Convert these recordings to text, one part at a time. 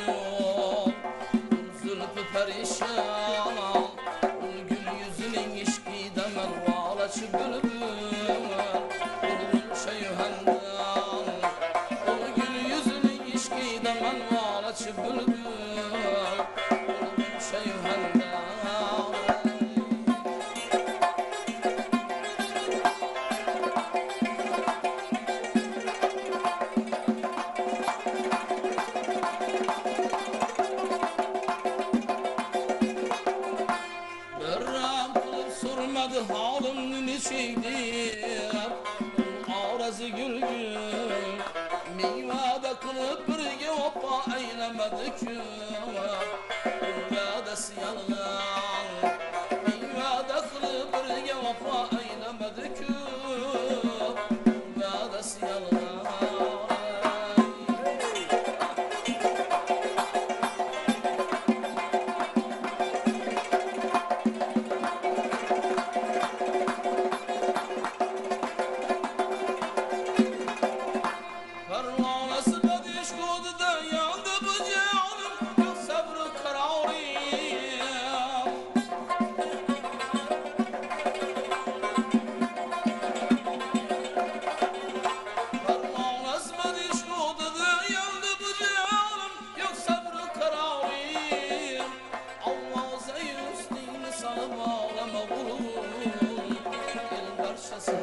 yok. Zülfü perişan, gül yüzünün işkide mervalaçı bülbül. Şeyhandan, gül yüzünün işkide mervalaçı bülbül. Şeyhandan. Halımın içiydi Arazı gül gül Meyvada kılıp birge opa eylemedik Vadesi yalan Meyvada kılıp birge opa eylemedik Vadesi yalan.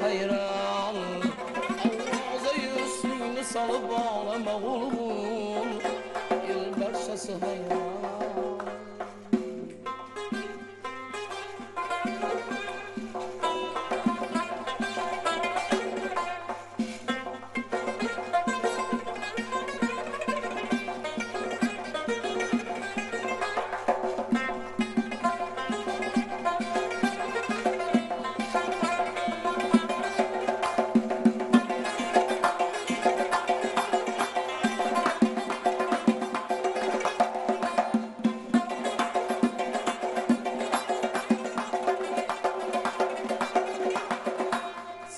Hayran Ağza yüzünü salıp ağlama oğlum El parçası hayran.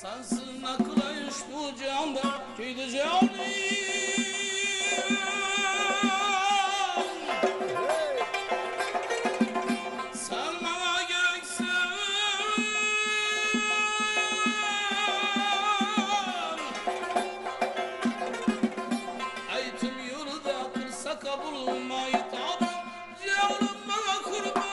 Sensin aklayış bu canda Köyde canım Sen bana gereksin Aytım yolda kırsa kabulmayı tadım Canım bana kurban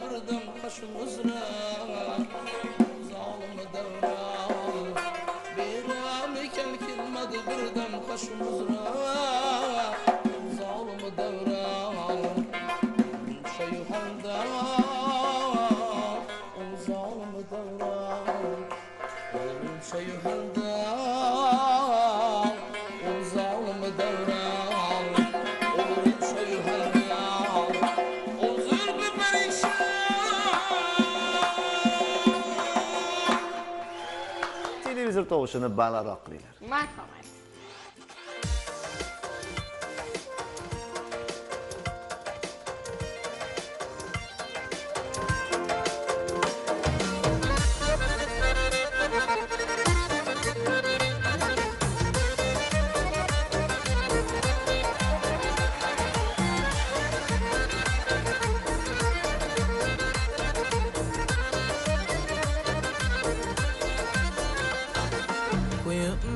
Birden kaşımızla Zalımı devran Bir amiken kilmedi birden kaşımızla Zalımı devran Şeyhandan Zalımı devran Şeyhandan Zalımı devran Şeyhandan Televizor tovushini balandroq qilinglar. Marhamat.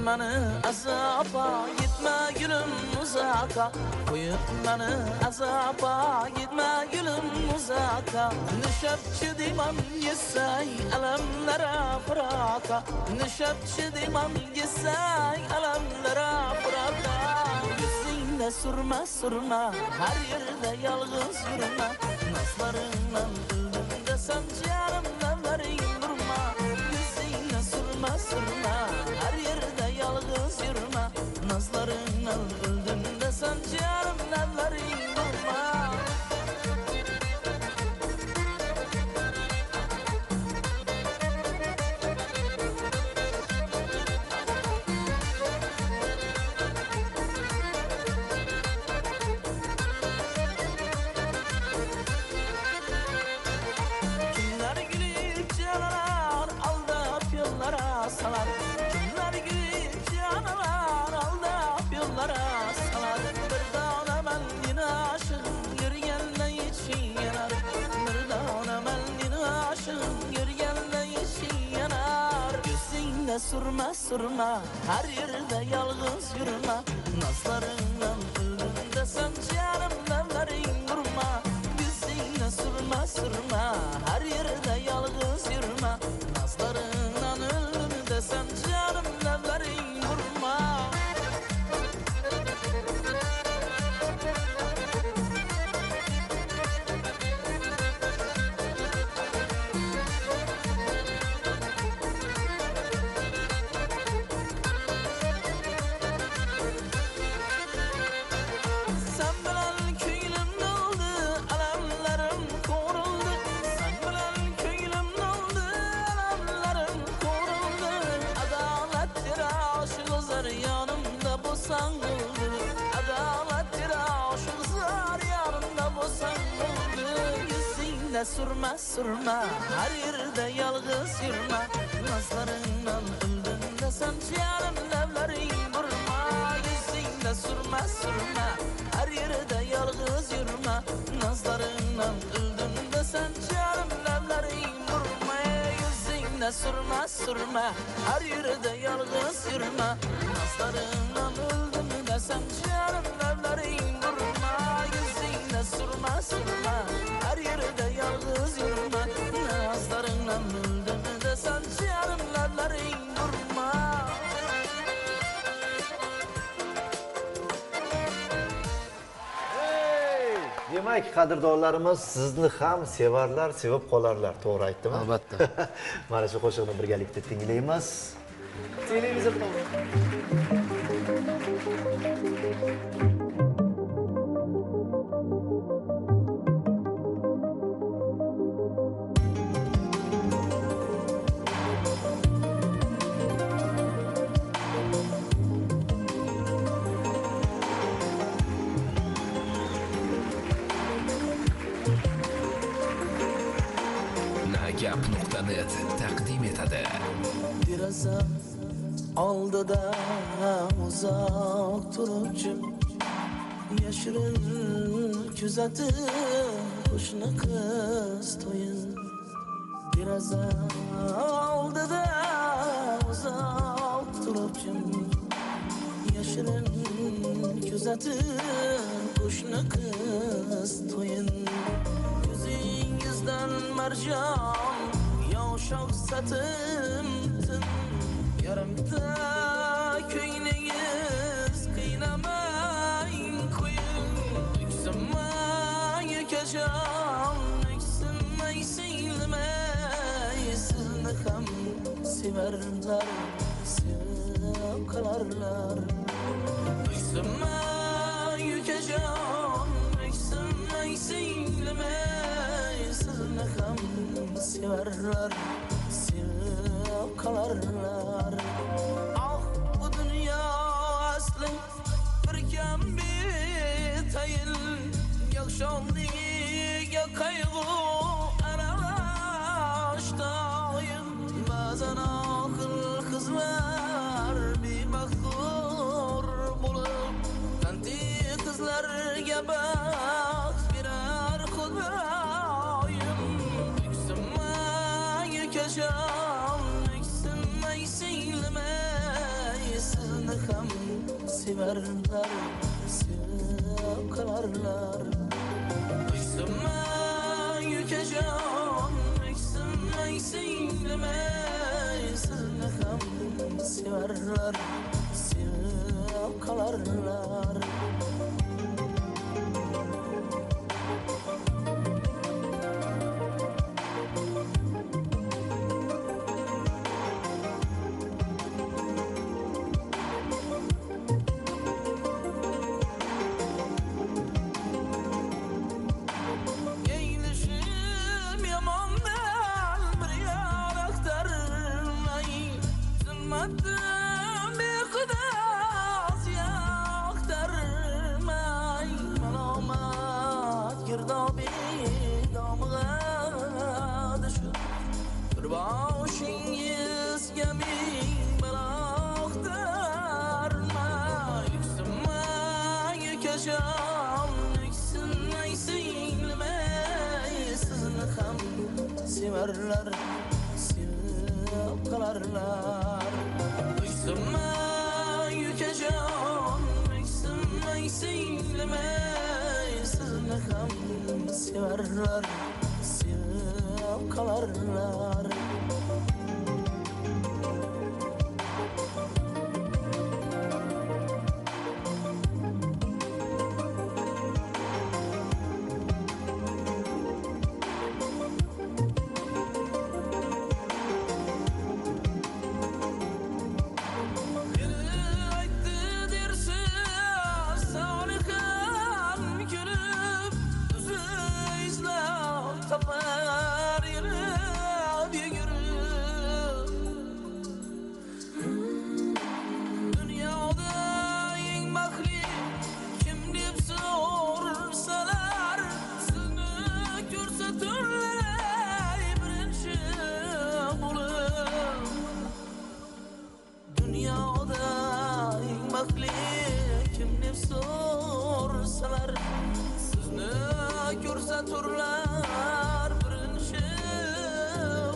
Beni azaba gitme gülüm uzaka Koyup beni azaba gitme gülüm uzaka Nişapçı diman yesay alemlere bıraka Nişapçı diman yesay alemlere bıraka Yüzüne sürme sürme her yerde yalnız yürüme Nazlarından öldüm de sen canımdan durma Yüzüne sürme sürme her yerde yalnız yürüme Nazlarından öldüm de sen canımdan durma sürme sürme, her yerde yalnız yürüme. Nazlarından öldüm desem canım demlerin vurma. Yüzüne sürme sürme, her yerde yalnız yürüme. Nazlarından öldüm desem canım demlerin vurma. Sürme sürme, her yerde yalnız yürüme. Nazlarından öldüm desem canım demlerin vurma. Yüzünde sürme sürme, her yerde yalnız yürüme. Nazlarından öldüm desem canım demlerin vurma. Yüzünde sürme sürme, her yerde yalnız yürüme. Nazlarından öldüm desem canım demlerin vurma. Yüzünde sürme sürme, her yerde yalnız yürüme. Nazlarından öldüm desen canım lablerin vurma. Demak, qadrdonlarimiz sizni ham sevarlar, sevib qolarlar. To'g'ri aytdimmi? Albatta. Mana shu qo'shiqni birgalikda tinglaymiz. Televizor tomon. Nagap.net taqdim etadi. Deraza oldida uzoq turibjim, yashirin kuzatib qo'shni qiz to'yin. Deraza oldida uzoq turibjim, yashirin kuzatib qo'shni qiz to'yin. Yuzingizdan marjon yosh oqsatim tin, yarimta ko'nglingiz qiynamang qo'yin. O'ksinmang akajon, o'ksinmang singlimay, sizni ham sevarlar, sevib qolarlar. O'ksinmang akajon, o'ksinmang singlimay, sizni ham sevarlar, sevib qolarlar. Ah, bu dunyo asli bir kam betayin, yo'qshoqligiga qayg'u aralash doim. Ba'zan oqil qizlar bemaqdur bo'lib, tanti qizlarga baxt berar Xudoyim. O'ksinmang akajon, o'ksinmang singlimay, sizni ham sevarlar, sevib qolarlar. O'ksinmang akajon, o'ksinmang singlimay, sizni ham sevarlar, sevib qolarlar. Eğilişim yamandan bir yaraktarmay, zimmetim bir kıdas yaktarmay. Malomat girdobi damga düşüp, bir boshingizga ming balo aktarmay. O'ksinmang akajon, o'ksinmang singlimay, sizni ham sevarlar, sevib qolarlar. bilmey sizni ham severler, sevib kalarlar. Turlar birinchi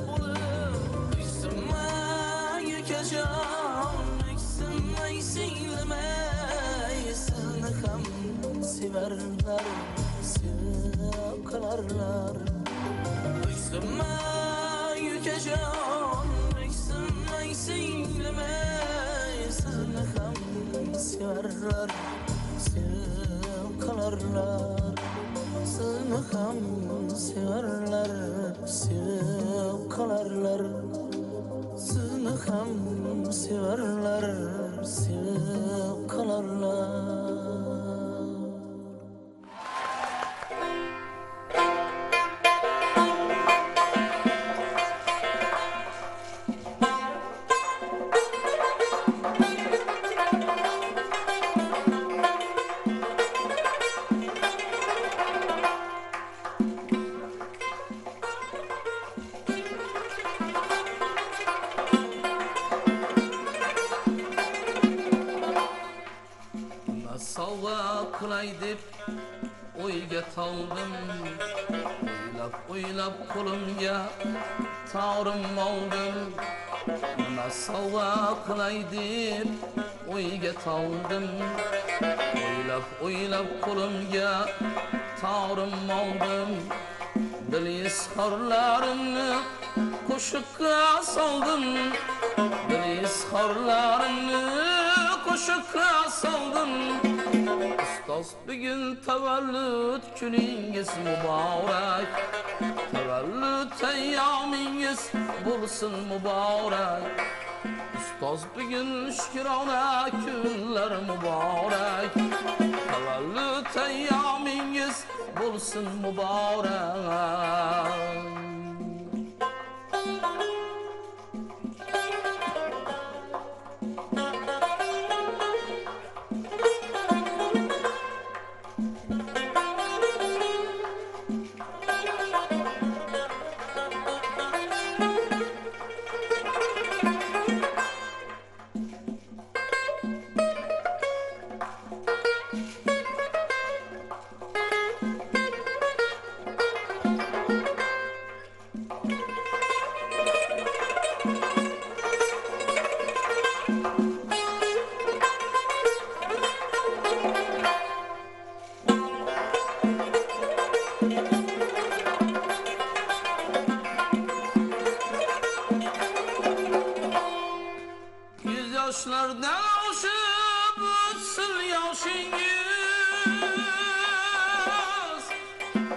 bo'lib ismay yekajon eksinmay singlimay sizni ham severlar, sevib kalarlar. Ismay yekajon eksinmay singlimay sizni ham severlar, sevib kalarlar. Sizni ham severler, sevib kalarlar. Sizni ham severler, sevib kalarlar. Sovg'a qilay deb o'yga toldim, o'ylab qo'limga tog'rim oldim. Nima sovg'a qilay deb o'yga toldim, o'ylab qo'limga tog'rim oldim. Dil izhorlarimni qo'shiqqa soldim, dil izhorlarimni qo'shiqqa soldim. Ustoz bugun tavallud kuningiz muborak, tavallud ayyomingiz bo'lsin muborak. Ustoz bugun shukrona kunlar muborak, tavallud ayyomingiz bo'lsin muborak. Yoshlardan oshib o'tsin yoshingiz,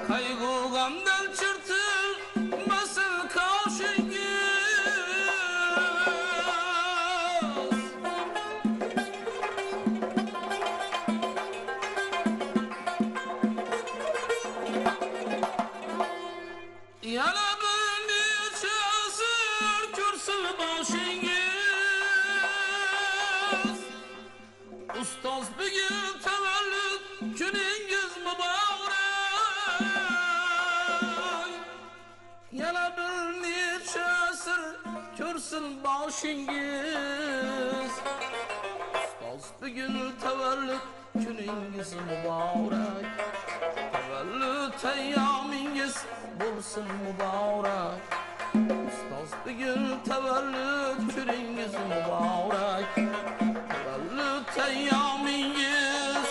qayg'u g'amdan chirtilmasin qoshingiz. Yana bir necha asr ko'rsin boshingiz. Ustoz bugun tavallud kuningiz muborak. Yana bir necha asr ko'rsin boshingiz. Ustoz bugun tavallud kuningiz muborak, tavallud ayyomingiz bo'lsin muborak. Ustoz bugun tavallud kuningiz muborak, tavallud ayyomingiz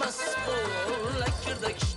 Mas'ul lakirdak